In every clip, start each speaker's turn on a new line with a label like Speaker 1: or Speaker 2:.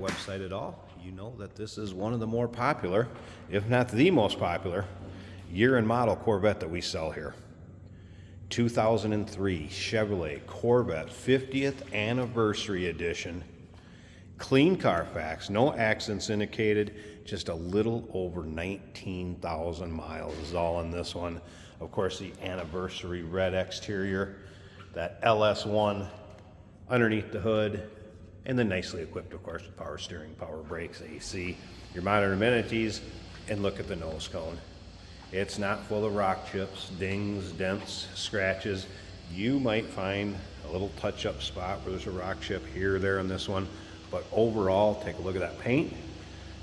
Speaker 1: website at all, you know that this is one of the more popular, if not the most popular, year and model Corvette that we sell here. 2003 Chevrolet Corvette 50th Anniversary Edition. Clean Carfax, no accidents indicated, just a little over 19,000 miles is all in this one. Of course, the anniversary red exterior, that LS1 underneath the hood, and then nicely equipped, of course, with power steering, power brakes, AC, your modern amenities, and look at the nose cone. It's not full of rock chips, dings, dents, scratches. You might find a little touch-up spot where there's a rock chip here or there in this one, but overall, take a look at that paint.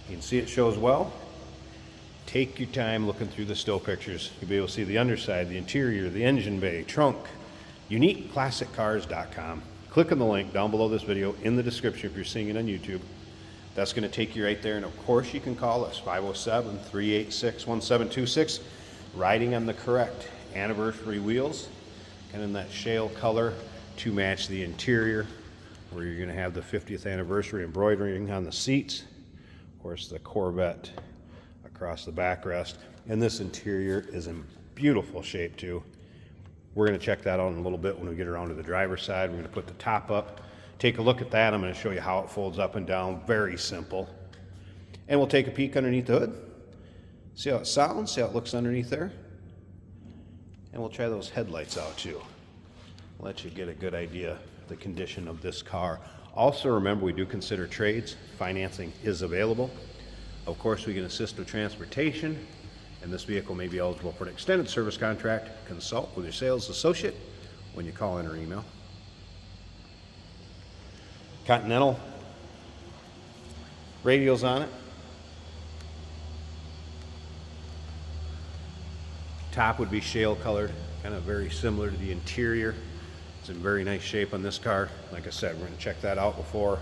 Speaker 1: You can see it shows well. Take your time looking through the still pictures. You'll be able to see the underside, the interior, the engine bay, trunk. UniqueClassicCars.com. Click on the link down below this video in the description if you're seeing it on YouTube. That's going to take you right there, and of course you can call us 507-386-1726, riding on the correct anniversary wheels, and in that shale color to match the interior, where you're going to have the 50th anniversary embroidering on the seats. Of course, the Corvette across the backrest, and this interior is in beautiful shape too. We're going to check that out in a little bit when we get around to the driver's side. We're going to put the top up, take a look at that. I'm going to show you how it folds up and down. Very simple. And we'll take a peek underneath the hood, see how it sounds, see how it looks underneath there. And we'll try those headlights out too. Let you get a good idea of the condition of this car. Also remember, we do consider trades. Financing is available. Of course, we can assist with transportation, and this vehicle may be eligible for an extended service contract. Consult with your sales associate when you call in or email. Continental radials on it. Top would be shale colored, kind of very similar to the interior. It's in very nice shape on this car. Like I said, we're going to check that out before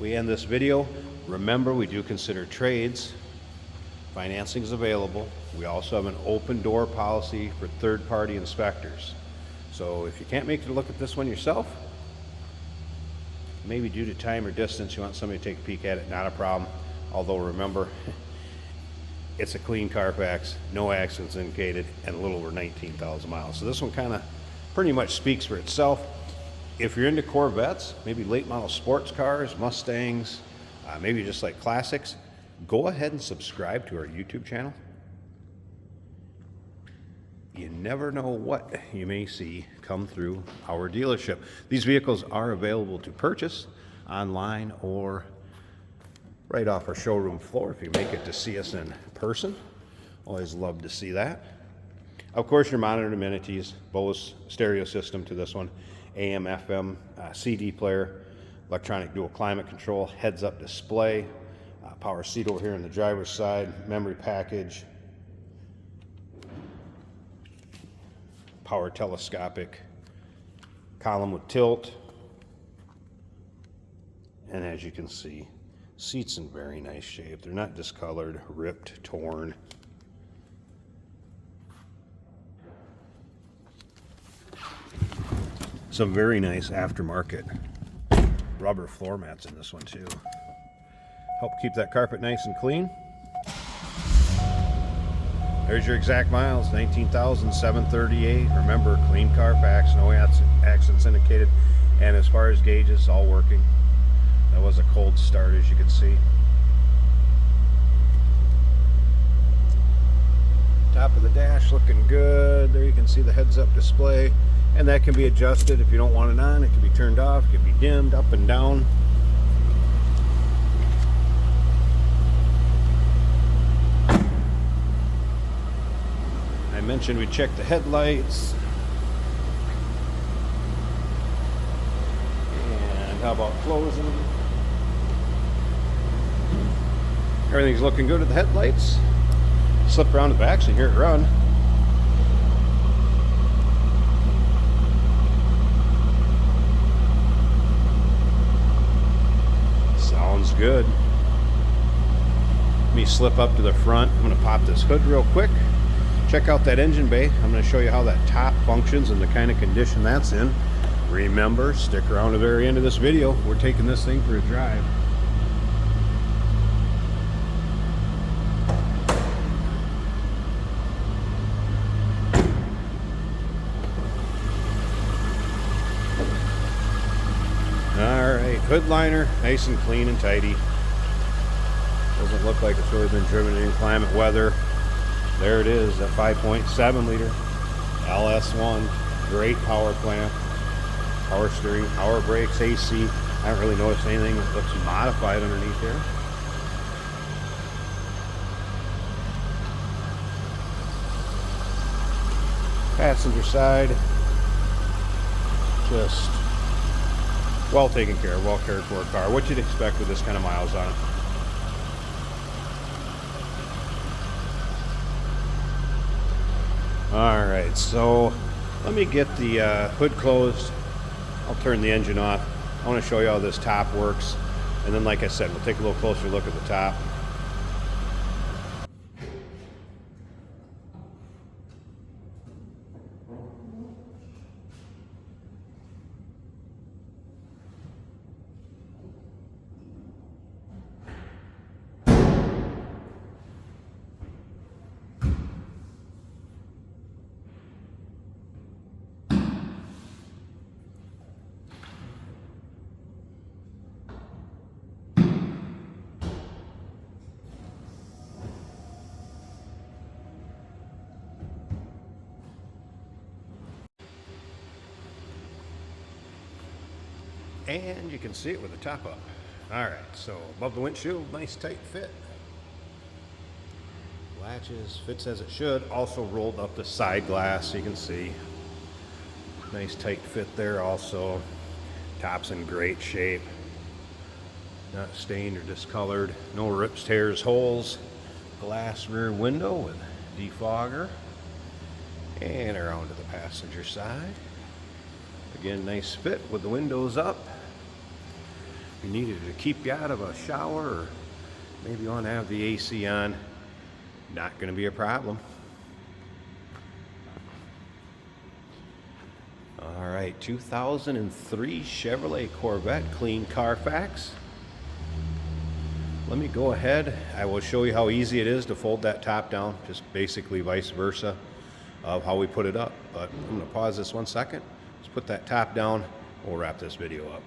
Speaker 1: we end this video. Remember, we do consider trades. Financing is available. We also have an open door policy for third-party inspectors. So if you can't make it to look at this one yourself, maybe due to time or distance, you want somebody to take a peek at it, not a problem. Although remember, it's a clean Carfax, no accidents indicated, and a little over 19,000 miles. So this one kind of pretty much speaks for itself. If you're into Corvettes, maybe late model sports cars, Mustangs, maybe just like classics, go ahead and subscribe to our YouTube channel. You never know what you may see come through our dealership. These vehicles are available to purchase online or right off our showroom floor if you make it to see us in person. Always love to see that. Of course, your monitored amenities, Bose stereo system to this one, AM, FM, CD player, electronic dual climate control, heads-up display, power seat over here on the driver's side, memory package, power telescopic column with tilt, and as you can see, seats in very nice shape. They're not discolored, ripped, torn. Some very nice aftermarket rubber floor mats in this one too. Help keep that carpet nice and clean. There's your exact miles, 19,738. Remember, clean Carfax, no accidents indicated. And as far as gauges, all working. That was a cold start, as you can see. Top of the dash looking good. There you can see the heads-up display. And that can be adjusted if you don't want it on. It can be turned off, it can be dimmed up and down. I mentioned we check the headlights. And how about closing? Everything's looking good at the headlights. Slip around the back so you hear it run. Sounds good. Let me slip up to the front. I'm going to pop this hood real quick. Check out that engine bay. I'm going to show you how that top functions and the kind of condition that's in. Remember, stick around to the very end of this video. We're taking this thing for a drive. Hood liner, nice and clean and tidy. Doesn't look like it's really been driven in inclement weather. There it is, that 5.7 liter LS1. Great power plant. Power steering, power brakes, AC. I haven't really noticed anything that looks modified underneath here. Passenger side, just well taken care of, well cared for car. What you'd expect with this kind of miles on it. All right, so let me get the hood closed. I'll turn the engine off. I want to show you how this top works. And then, like I said, we'll take a little closer look at the top. And you can see it with the top up. All right, so above the windshield, nice tight fit. Latches, fits as it should. Also rolled up the side glass so you can see. Nice tight fit there also. Top's in great shape. Not stained or discolored. No rips, tears, holes. Glass rear window with defogger. And around to the passenger side. Again, nice fit with the windows up. If you needed to keep you out of a shower, or maybe you want to have the AC on, not going to be a problem. All right, 2003 Chevrolet Corvette, clean Carfax. Let me go ahead. I will show you how easy it is to fold that top down, just basically vice versa of how we put it up. But I'm going to pause this 1 second. Let's put that top down. We'll wrap this video up.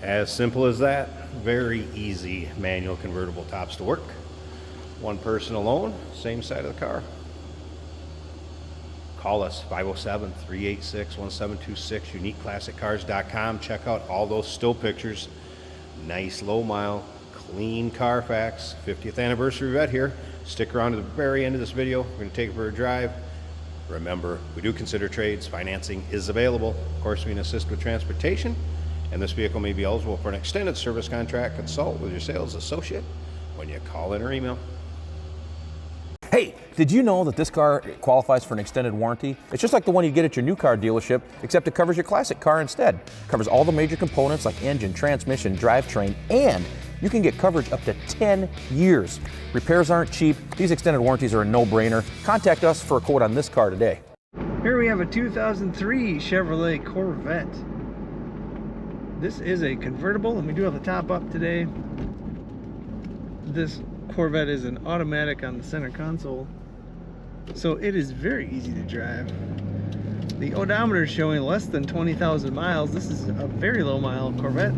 Speaker 1: As simple as that. Very easy manual convertible tops to work. One person alone, same side of the car. Call us 507-386-1726, uniqueclassiccars.com. Check out all those still pictures. Nice low mile, clean Carfax, 50th anniversary Vet here. Stick around to the very end of this video. We're going to take it for a drive. Remember, we do consider trades. Financing is available. Of course, we can assist with transportation. And this vehicle may be eligible for an extended service contract. Consult with your sales associate when you call in or email.
Speaker 2: Hey, did you know that this car qualifies for an extended warranty? It's just like the one you get at your new car dealership, except it covers your classic car instead. It covers all the major components like engine, transmission, drivetrain, and you can get coverage up to 10 years. Repairs aren't cheap. These extended warranties are a no-brainer. Contact us for a quote on this car today.
Speaker 3: Here we have a 2003 Chevrolet Corvette. This is a convertible, and we do have the top up today. This Corvette is an automatic on the center console, so it is very easy to drive. The odometer is showing less than 20,000 miles. This is a very low mile Corvette.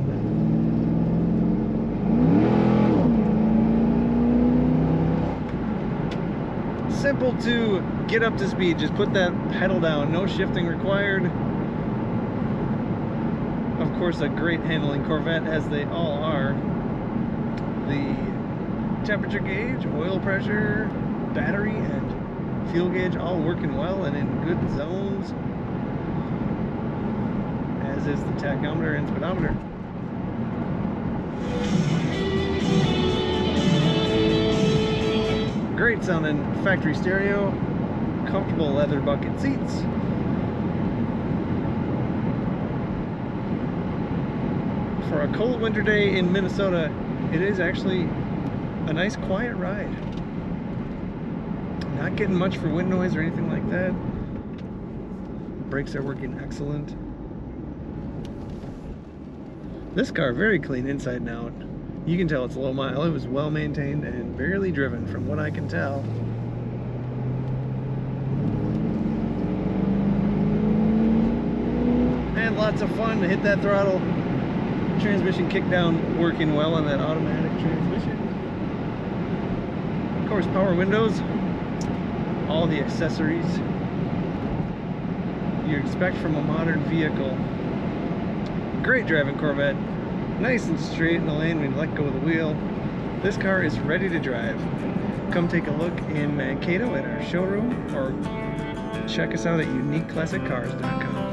Speaker 3: Simple to get up to speed. Just put that pedal down. No shifting required. Of course, a great handling Corvette, as they all are. The temperature gauge, oil pressure, battery, and fuel gauge all working well and in good zones, as is the tachometer and speedometer. Great sounding factory stereo, comfortable leather bucket seats. For a cold winter day in Minnesota, it is actually a nice quiet ride. Not getting much for wind noise or anything like that. Brakes are working excellent. This car, very clean inside and out. You can tell it's low mile. It was well maintained and barely driven from what I can tell. And lots of fun to hit that throttle. Transmission kickdown working well on that automatic transmission. Of course, power windows, all the accessories you expect from a modern vehicle. Great driving Corvette, nice and straight in the lane when you let go of the wheel. This car is ready to drive. Come take a look in Mankato at our showroom, or check us out at uniqueclassiccars.com.